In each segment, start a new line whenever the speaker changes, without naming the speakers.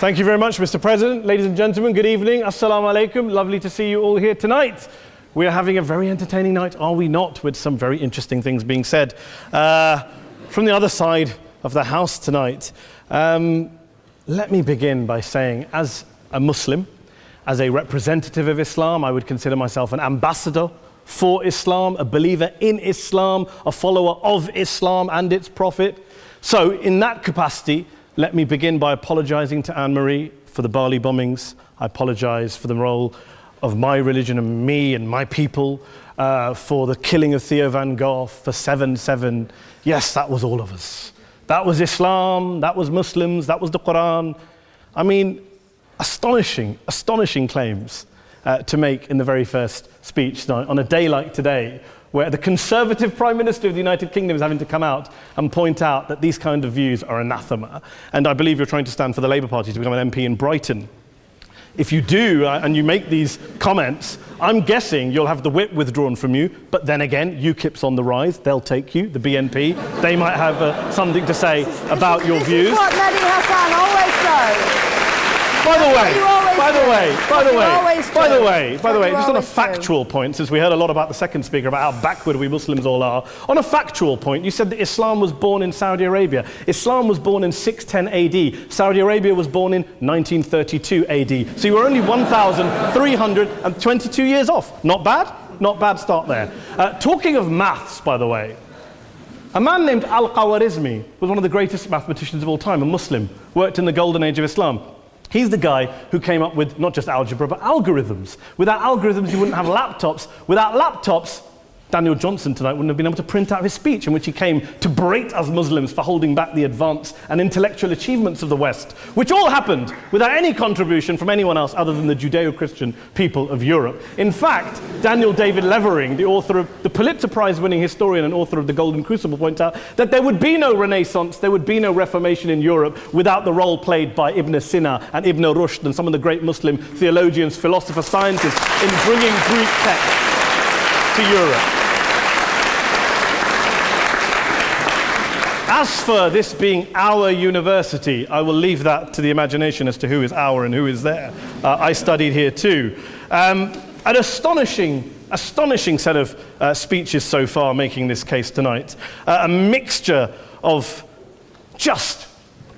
Thank you very much, Mr. President. Ladies and gentlemen, good evening. Assalamu alaikum. Lovely to see you all here tonight. We are having a very entertaining night, are we not, with some very interesting things being said from the other side of the house tonight. Let me begin by saying, as a Muslim, as a representative of Islam, I would consider myself an ambassador for Islam, a believer in Islam, a follower of Islam and its Prophet. So in that capacity, let me begin by apologizing to Anne-Marie for the Bali bombings. I apologize for the role of my religion and me and my people, for the killing of Theo van Gogh, for 7/7. Yes, that was all of us. That was Islam, that was Muslims, that was the Quran. I mean, astonishing claims to make in the very first speech tonight, on a day like today, where the Conservative Prime Minister of the United Kingdom is having to come out and point out that these kind of views are anathema. And I believe you're trying to stand for the Labour Party to become an MP in Brighton. If you do, and you make these comments, I'm guessing you'll have the whip withdrawn from you, but then again, UKIP's on the rise, they'll take you, the BNP, they might have something to say about your views.
This is what Mehdi Hassan always does.
By the way, just on a factual point, since we heard a lot about the second speaker, about how backward we Muslims all are, on a factual point, you said that Islam was born in Saudi Arabia. Islam was born in 610 AD. Saudi Arabia was born in 1932 AD. So you were only 1,322 years off. Not bad? Not bad start there. Talking of maths, by the way, a man named Al-Khwarizmi was one of the greatest mathematicians of all time, a Muslim, worked in the golden age of Islam. He's the guy who came up with not just algebra, but algorithms. Without algorithms, you wouldn't have laptops. Without laptops, Daniel Johnson tonight wouldn't have been able to print out his speech in which he came to berate us Muslims for holding back the advance and intellectual achievements of the West, which all happened without any contribution from anyone else other than the Judeo-Christian people of Europe. In fact, Daniel David Levering, the author of the Pulitzer Prize-winning historian and author of The Golden Crucible, points out that there would be no Renaissance, there would be no Reformation in Europe without the role played by Ibn Sina and Ibn Rushd and some of the great Muslim theologians, philosophers, scientists in bringing Greek texts to Europe. As for this being our university, I will leave that to the imagination as to who is our and who is there. I studied here too. An astonishing set of speeches so far making this case tonight. A mixture of just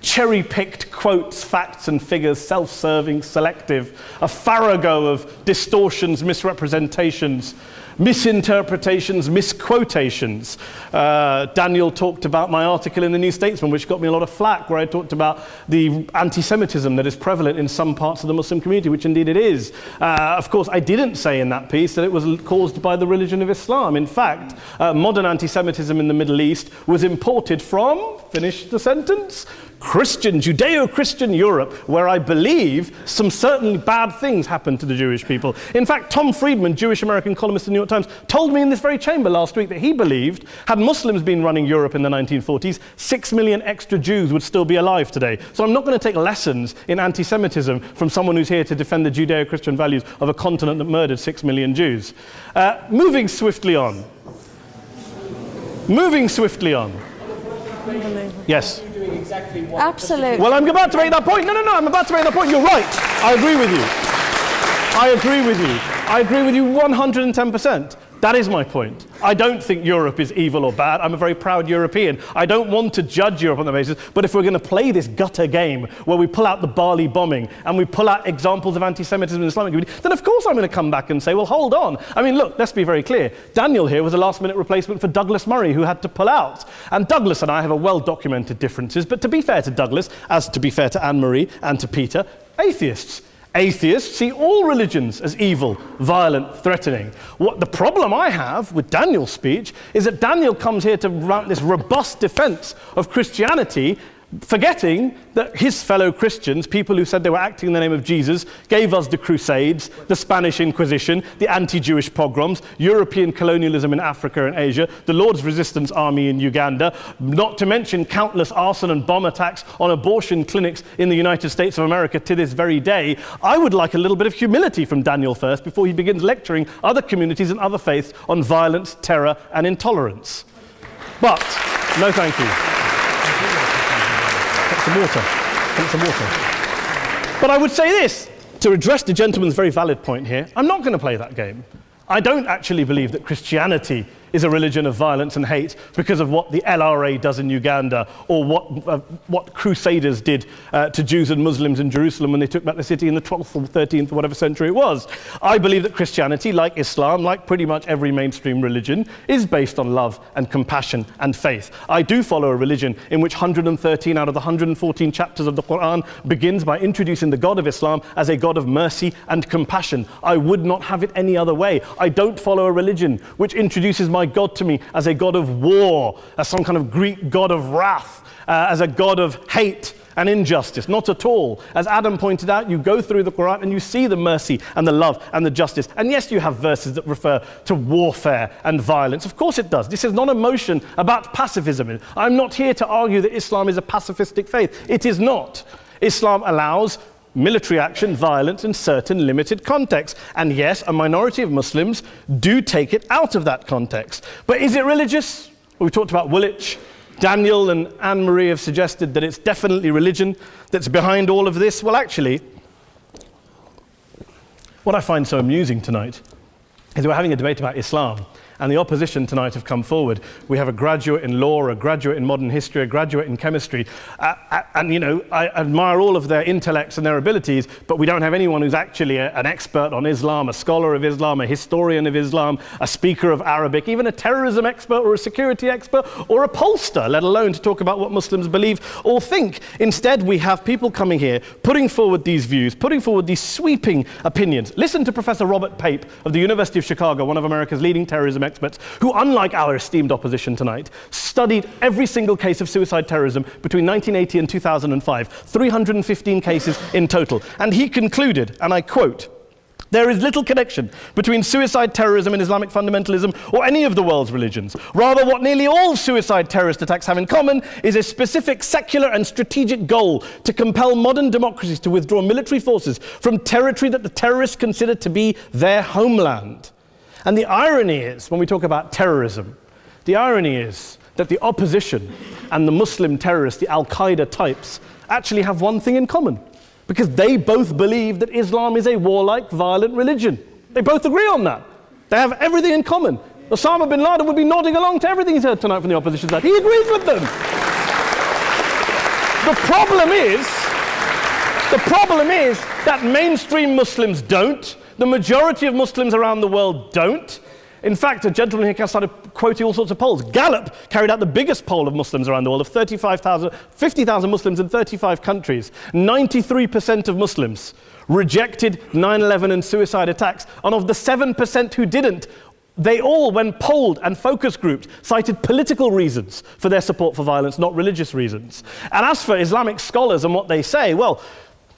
cherry-picked quotes, facts and figures, self-serving, selective, a farrago of distortions, misrepresentations, misinterpretations, misquotations. Daniel talked about my article in the New Statesman, which got me a lot of flack, where I talked about the anti-Semitism that is prevalent in some parts of the Muslim community, which indeed it is. Of course, I didn't say in that piece that it was caused by the religion of Islam. In fact, modern anti-Semitism in the Middle East was imported from, finish the sentence, Judeo-Christian Europe, where I believe some certainly bad things happened to the Jewish people. In fact, Tom Friedman, Jewish-American columnist in the New York Times, told me in this very chamber last week that he believed, had Muslims been running Europe in the 1940s, 6 million extra Jews would still be alive today. So I'm not going to take lessons in anti-Semitism from someone who's here to defend the Judeo-Christian values of a continent that murdered 6 million Jews. Moving swiftly on. Yes.
Absolutely.
Well, I'm about to make that point. No, I'm about to make that point. You're right. I agree with you 110%. That is my point. I don't think Europe is evil or bad. I'm a very proud European. I don't want to judge Europe on that basis, but if we're going to play this gutter game where we pull out the Bali bombing and we pull out examples of anti-Semitism in the Islamic community, then of course I'm going to come back and say, well, hold on. I mean, look, let's be very clear. Daniel here was a last-minute replacement for Douglas Murray, who had to pull out. And Douglas and I have a well-documented differences, but to be fair to Douglas, as to be fair to Anne-Marie and to Peter, atheists. Atheists see all religions as evil, violent, threatening. What the problem I have with Daniel's speech is that Daniel comes here to run this robust defense of Christianity, forgetting that his fellow Christians, people who said they were acting in the name of Jesus, gave us the Crusades, the Spanish Inquisition, the anti-Jewish pogroms, European colonialism in Africa and Asia, the Lord's Resistance Army in Uganda, not to mention countless arson and bomb attacks on abortion clinics in the United States of America to this very day. I would like a little bit of humility from Daniel first before he begins lecturing other communities and other faiths on violence, terror, and intolerance. But, no thank you. Some water. But I would say this, to address the gentleman's very valid point here, I'm not going to play that game. I don't actually believe that Christianity is a religion of violence and hate because of what the LRA does in Uganda or what Crusaders did to Jews and Muslims in Jerusalem when they took back the city in the 12th or 13th or whatever century it was. I believe that Christianity, like Islam, like pretty much every mainstream religion, is based on love and compassion and faith. I do follow a religion in which 113 out of the 114 chapters of the Quran begins by introducing the God of Islam as a God of mercy and compassion. I would not have it any other way. I don't follow a religion which introduces my God to me as a God of war, as some kind of Greek God of wrath, as a God of hate and injustice. Not at all. As Adam pointed out, you go through the Quran and you see the mercy and the love and the justice. And yes, you have verses that refer to warfare and violence. Of course it does. This is not a motion about pacifism. I'm not here to argue that Islam is a pacifistic faith. It is not. Islam allows military action, violence in certain limited contexts. And yes, a minority of Muslims do take it out of that context. But is it religious? Well, we talked about Woolwich. Daniel and Anne-Marie have suggested that it's definitely religion that's behind all of this. Well, actually, what I find so amusing tonight is we're having a debate about Islam. And the opposition tonight have come forward. We have a graduate in law, a graduate in modern history, a graduate in chemistry. And, you know, I admire all of their intellects and their abilities, but we don't have anyone who's actually an expert on Islam, a scholar of Islam, a historian of Islam, a speaker of Arabic, even a terrorism expert or a security expert or a pollster, let alone to talk about what Muslims believe or think. Instead, we have people coming here, putting forward these views, putting forward these sweeping opinions. Listen to Professor Robert Pape of the University of Chicago, one of America's leading terrorism experts, who, unlike our esteemed opposition tonight, studied every single case of suicide terrorism between 1980 and 2005, 315 cases in total. And he concluded, and I quote, "There is little connection between suicide terrorism and Islamic fundamentalism or any of the world's religions. Rather, what nearly all suicide terrorist attacks have in common is a specific secular and strategic goal to compel modern democracies to withdraw military forces from territory that the terrorists consider to be their homeland." And the irony is, when we talk about terrorism, the irony is that the opposition and the Muslim terrorists, the Al-Qaeda types, actually have one thing in common, because they both believe that Islam is a warlike, violent religion. They both agree on that. They have everything in common. Osama bin Laden would be nodding along to everything he's heard tonight from the opposition side. He agrees with them. The problem is that mainstream Muslims don't. The majority of Muslims around the world don't. In fact, a gentleman here started quoting all sorts of polls. Gallup carried out the biggest poll of Muslims around the world, of 50,000 Muslims in 35 countries. 93% of Muslims rejected 9/11 and suicide attacks. And of the 7% who didn't, they all, when polled and focus grouped, cited political reasons for their support for violence, not religious reasons. And as for Islamic scholars and what they say, well,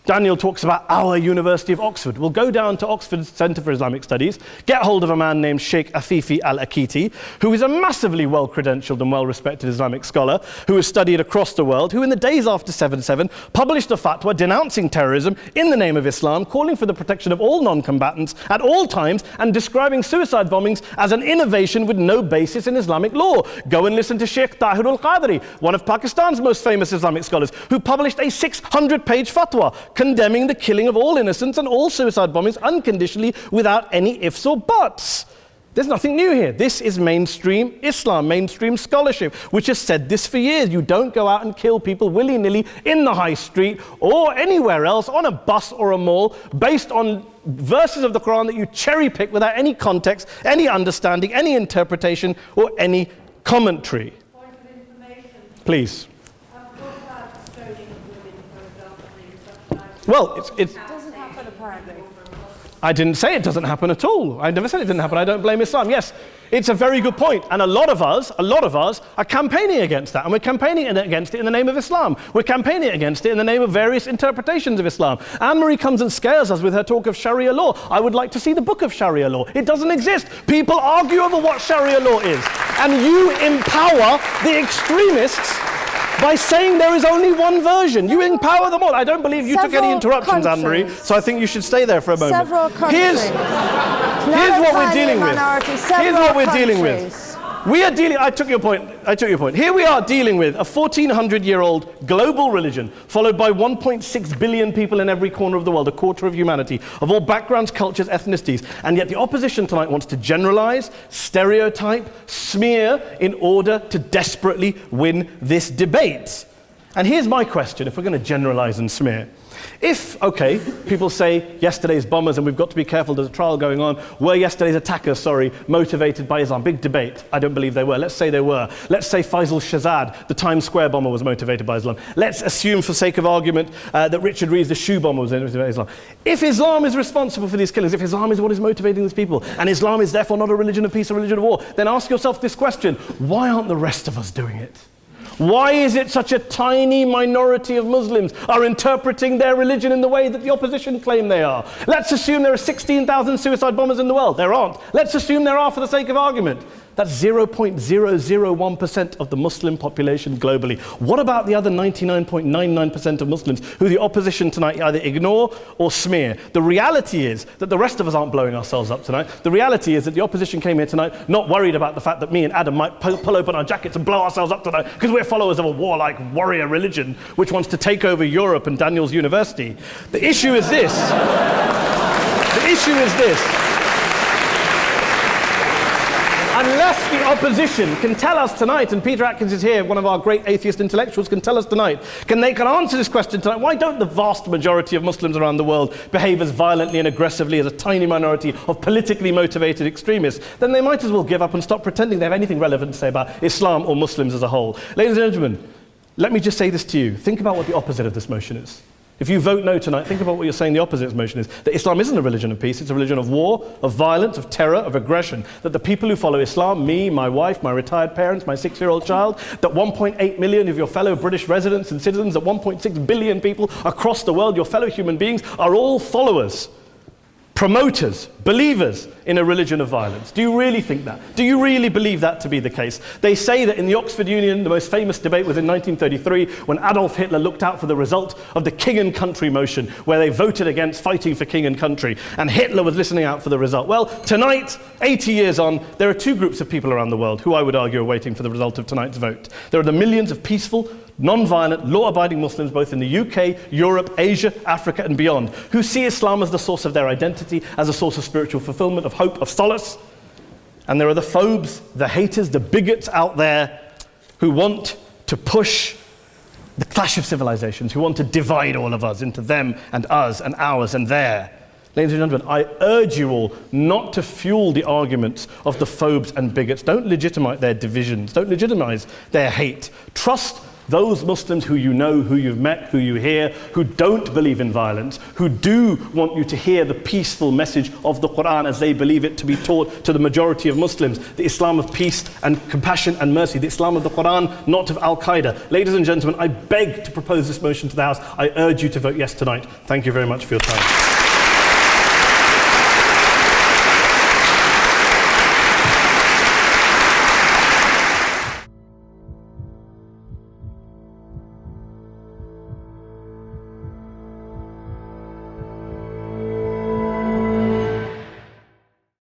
Daniel talks about our University of Oxford. We'll go down to Oxford Centre for Islamic Studies, get hold of a man named Sheikh Afifi al-Akiti, who is a massively well-credentialed and well-respected Islamic scholar who has studied across the world, who in the days after 7/7 published a fatwa denouncing terrorism in the name of Islam, calling for the protection of all non-combatants at all times, and describing suicide bombings as an innovation with no basis in Islamic law. Go and listen to Sheikh Tahir al-Qadri, one of Pakistan's most famous Islamic scholars, who published a 600-page fatwa condemning the killing of all innocents and all suicide bombings unconditionally without any ifs or buts. There's nothing new here. This is mainstream Islam, mainstream scholarship, which has said this for years. You don't go out and kill people willy-nilly in the high street or anywhere else, on a bus or a mall, based on verses of the Quran that you cherry-pick without any context, any understanding, any interpretation, or any commentary.
Point of information.
Please. Well, it
doesn't happen apparently.
I didn't say it doesn't happen at all. I never said it didn't happen. I don't blame Islam. Yes, it's a very good point. And a lot of us are campaigning against that. And we're campaigning against it in the name of Islam. We're campaigning against it in the name of various interpretations of Islam. Anne-Marie comes and scares us with her talk of Sharia law. I would like to see the book of Sharia law. It doesn't exist. People argue over what Sharia law is. And you empower the extremists by saying there is only one version. You empower them all. I don't believe you took any interruptions, Anne-Marie, so I think you should stay there for a moment.
Several countries.
Here's what we're dealing with. Here's what we're dealing with. We are dealing, I took your point. Here we are dealing with a 1400-year-old global religion followed by 1.6 billion people in every corner of the world, a quarter of humanity, of all backgrounds, cultures, ethnicities. And yet the opposition tonight wants to generalize, stereotype, smear in order to desperately win this debate. And here's my question, if we're going to generalize and smear. If, okay, people say yesterday's bombers, and we've got to be careful, there's a trial going on, were yesterday's attackers, motivated by Islam? Big debate. I don't believe they were. Let's say they were. Let's say Faisal Shahzad, the Times Square bomber, was motivated by Islam. Let's assume, for sake of argument, that Richard Reeves, the shoe bomber, was motivated by Islam. If Islam is responsible for these killings, if Islam is what is motivating these people, and Islam is therefore not a religion of peace, a religion of war, then ask yourself this question: why aren't the rest of us doing it? Why is it such a tiny minority of Muslims are interpreting their religion in the way that the opposition claim they are? Let's assume there are 16,000 suicide bombers in the world. There aren't. Let's assume there are for the sake of argument. That's 0.001% of the Muslim population globally. What about the other 99.99% of Muslims who the opposition tonight either ignore or smear? The reality is that the rest of us aren't blowing ourselves up tonight. The reality is that the opposition came here tonight not worried about the fact that me and Adam might pull open our jackets and blow ourselves up tonight because we're followers of a warlike warrior religion which wants to take over Europe and Daniel's university. The issue is this. The issue is this. Unless the opposition can tell us tonight, and Peter Atkins is here, one of our great atheist intellectuals, can tell us tonight, can answer this question tonight: why don't the vast majority of Muslims around the world behave as violently and aggressively as a tiny minority of politically motivated extremists? Then they might as well give up and stop pretending they have anything relevant to say about Islam or Muslims as a whole. Ladies and gentlemen, let me just say this to you. Think about what the opposite of this motion is. If you vote no tonight, think about what you're saying the opposite motion is. That Islam isn't a religion of peace, it's a religion of war, of violence, of terror, of aggression. That the people who follow Islam, me, my wife, my retired parents, my 6-year-old child, that 1.8 million of your fellow British residents and citizens, that 1.6 billion people across the world, your fellow human beings, are all followers, promoters, believers in a religion of violence. Do you really think that? Do you really believe that to be the case? They say that in the Oxford Union, the most famous debate was in 1933 when Adolf Hitler looked out for the result of the King and Country motion, where they voted against fighting for King and Country, and Hitler was listening out for the result. Well, tonight, 80 years on, there are two groups of people around the world who I would argue are waiting for the result of tonight's vote. There are the millions of peaceful, non-violent, law-abiding Muslims both in the UK, Europe, Asia, Africa and beyond, who see Islam as the source of their identity, as a source of spiritual fulfillment, of hope, of solace. And there are the phobes, the haters, the bigots out there who want to push the clash of civilizations, who want to divide all of us into them and us and ours and their. Ladies and gentlemen, I urge you all not to fuel the arguments of the phobes and bigots. Don't legitimize their divisions. Don't legitimize their hate. Trust those Muslims who you know, who you've met, who you hear, who don't believe in violence, who do want you to hear the peaceful message of the Quran as they believe it to be taught to the majority of Muslims, the Islam of peace and compassion and mercy, the Islam of the Quran, not of Al-Qaeda. Ladies and gentlemen, I beg to propose this motion to the House. I urge you to vote yes tonight. Thank you very much for your time.